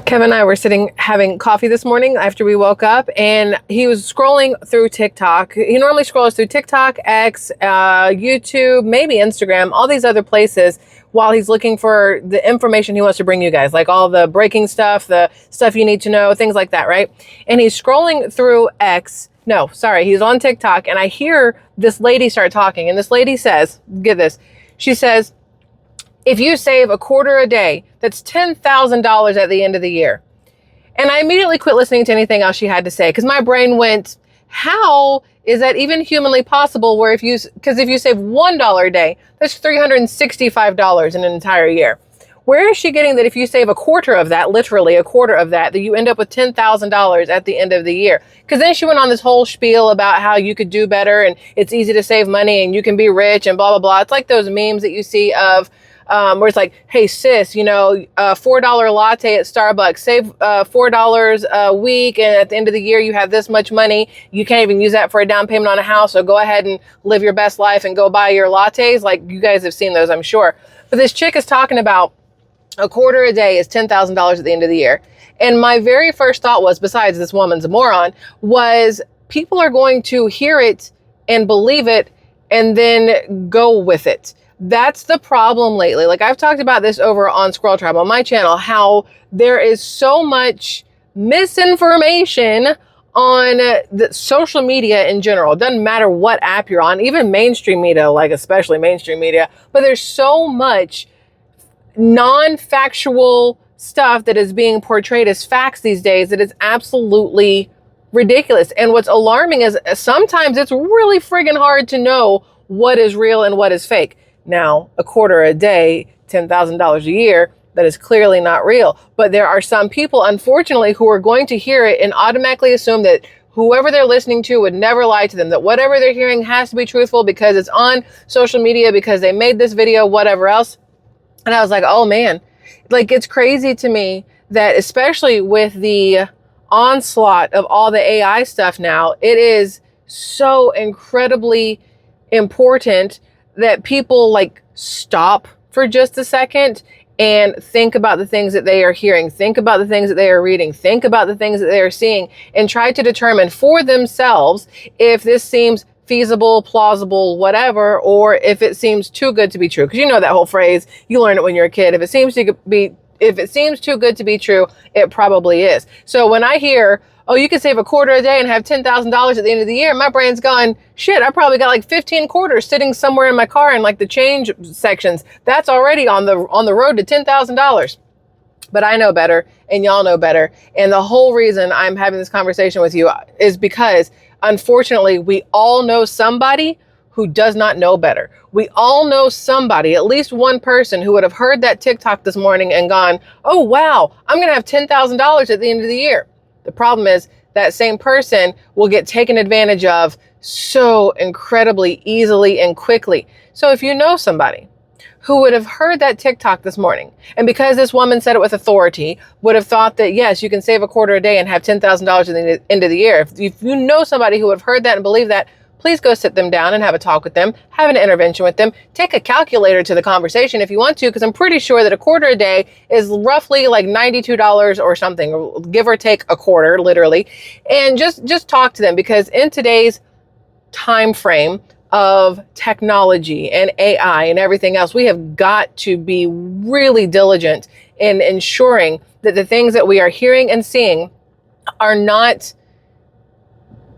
Kevin and I were sitting having coffee this morning after we woke up, and he was scrolling through TikTok. He normally scrolls through TikTok, X, YouTube, maybe Instagram, all these other places while he's looking for the information he wants to bring you guys, like all the breaking stuff, the stuff you need to know, things like that, right? And he's scrolling through X. No, sorry, he's on TikTok, and I hear this lady start talking, and this lady says, get this, she says, if you save a quarter a day, that's $10,000 at the end of the year. And I immediately quit listening to anything else she had to say because my brain went, how is that even humanly possible? Where if you save $1 a day, that's $365 in an entire year. Where is she getting that if you save a quarter of that, literally a quarter of that, that you end up with $10,000 at the end of the year? Because then she went on this whole spiel about how you could do better and it's easy to save money and you can be rich and blah, blah, blah. It's like those memes that you see of where it's like, hey, sis, $4 latte at Starbucks, save $4 a week. And at the end of the year, you have this much money. You can't even use that for a down payment on a house. So go ahead and live your best life and go buy your lattes. Like you guys have seen those, I'm sure. But this chick is talking about a quarter a day is $10,000 at the end of the year. And my very first thought was, besides this woman's a moron, was people are going to hear it and believe it and then go with it. That's the problem lately. Like I've talked about this over on Squirrel Tribe on my channel, how there is so much misinformation on the social media in general. It doesn't matter what app you're on, even mainstream media, like especially mainstream media, but there's so much non-factual stuff that is being portrayed as facts these days that is absolutely ridiculous. And what's alarming is sometimes it's really friggin' hard to know what is real and what is fake. Now, a quarter a day, $10,000 a year, that is clearly not real. But there are some people, unfortunately, who are going to hear it and automatically assume that whoever they're listening to would never lie to them, that whatever they're hearing has to be truthful because it's on social media, because they made this video, whatever else. And I was like, oh man, like it's crazy to me that especially with the onslaught of all the AI stuff now, it is so incredibly important that people like stop for just a second and think about the things that they are hearing, think about the things that they are reading, think about the things that they are seeing, and try to determine for themselves if this seems feasible, plausible, whatever, or if it seems too good to be true. Because you know that whole phrase, you learned it when you're a kid. If it seems too good to be true, it probably is. So when I hear, oh, you can save a quarter a day and have $10,000 at the end of the year, my brain's going, shit, I probably got like 15 quarters sitting somewhere in my car in like the change sections. That's already on the road to $10,000. But I know better and y'all know better. And the whole reason I'm having this conversation with you is because unfortunately, we all know somebody who does not know better. We all know somebody, at least one person who would have heard that TikTok this morning and gone, oh, wow, I'm going to have $10,000 at the end of the year. The problem is that same person will get taken advantage of so incredibly easily and quickly. So if you know somebody who would have heard that TikTok this morning, and because this woman said it with authority, would have thought that, yes, you can save a quarter a day and have $10,000 at the end of the year. If you know somebody who would have heard that and believed that, please go sit them down and have a talk with them, have an intervention with them, take a calculator to the conversation if you want to, because I'm pretty sure that a quarter a day is roughly like $92 or something, or give or take a quarter, literally. And just talk to them, because in today's time frame of technology and AI and everything else, we have got to be really diligent in ensuring that the things that we are hearing and seeing are not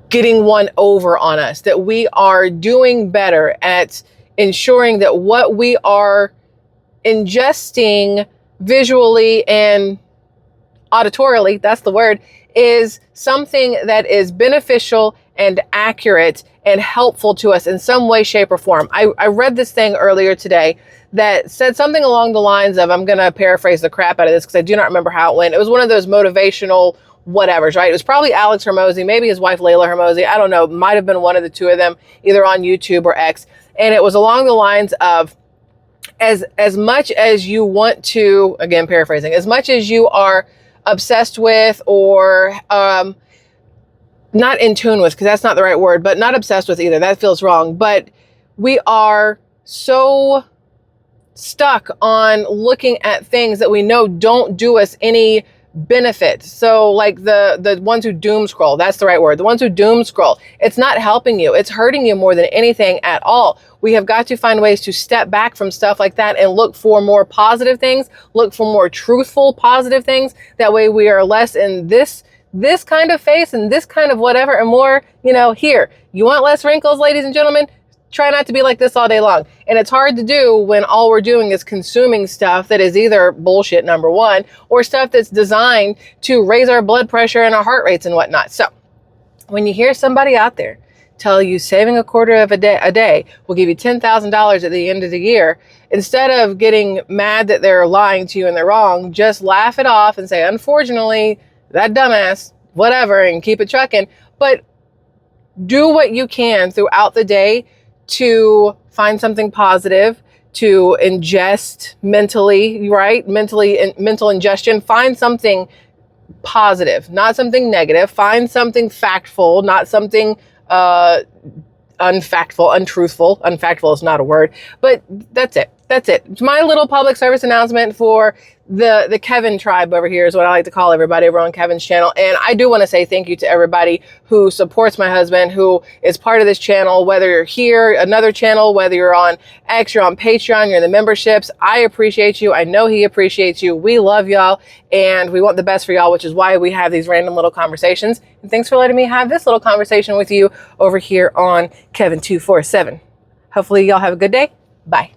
getting one over on us, that we are doing better at ensuring that what we are ingesting visually and auditorily, that's the word, is something that is beneficial and accurate and helpful to us in some way, shape, or form. I read this thing earlier today that said something along the lines of, I'm going to paraphrase the crap out of this because I do not remember how it went. It was one of those motivational whatevers, right? It was probably Alex Hormozy, maybe his wife Layla Hormozy. I don't know. Might have been one of the two of them, either on YouTube or X. And it was along the lines of, as much as you want to, again, paraphrasing, as much as you are obsessed with or not in tune with, because that's not the right word, but not obsessed with either. That feels wrong. But we are so stuck on looking at things that we know don't do us any benefits. So like the ones who doom scroll, that's the right word. The ones who doom scroll, it's not helping you. It's hurting you more than anything at all. We have got to find ways to step back from stuff like that and look for more positive things, look for more truthful, positive things. That way we are less in this kind of face and this kind of whatever, and more, here. You want less wrinkles, ladies and gentlemen? Try not to be like this all day long. And it's hard to do when all we're doing is consuming stuff that is either bullshit, number one, or stuff that's designed to raise our blood pressure and our heart rates and whatnot. So when you hear somebody out there tell you saving a quarter of a day will give you $10,000 at the end of the year, instead of getting mad that they're lying to you and they're wrong, just laugh it off and say, unfortunately, that dumbass, whatever, and keep it trucking. But do what you can throughout the day to find something positive, to ingest mentally, right? Mental ingestion. Find something positive, not something negative. Find something factful, not something unfactful, untruthful. Unfactful is not a word, but that's it. That's it. It's my little public service announcement for the Kevin tribe over here is what I like to call everybody over on Kevin's channel. And I do want to say thank you to everybody who supports my husband, who is part of this channel, whether you're here, another channel, whether you're on X, you're on Patreon, you're in the memberships. I appreciate you. I know he appreciates you. We love y'all and we want the best for y'all, which is why we have these random little conversations. And thanks for letting me have this little conversation with you over here on Kevin 247. Hopefully y'all have a good day. Bye.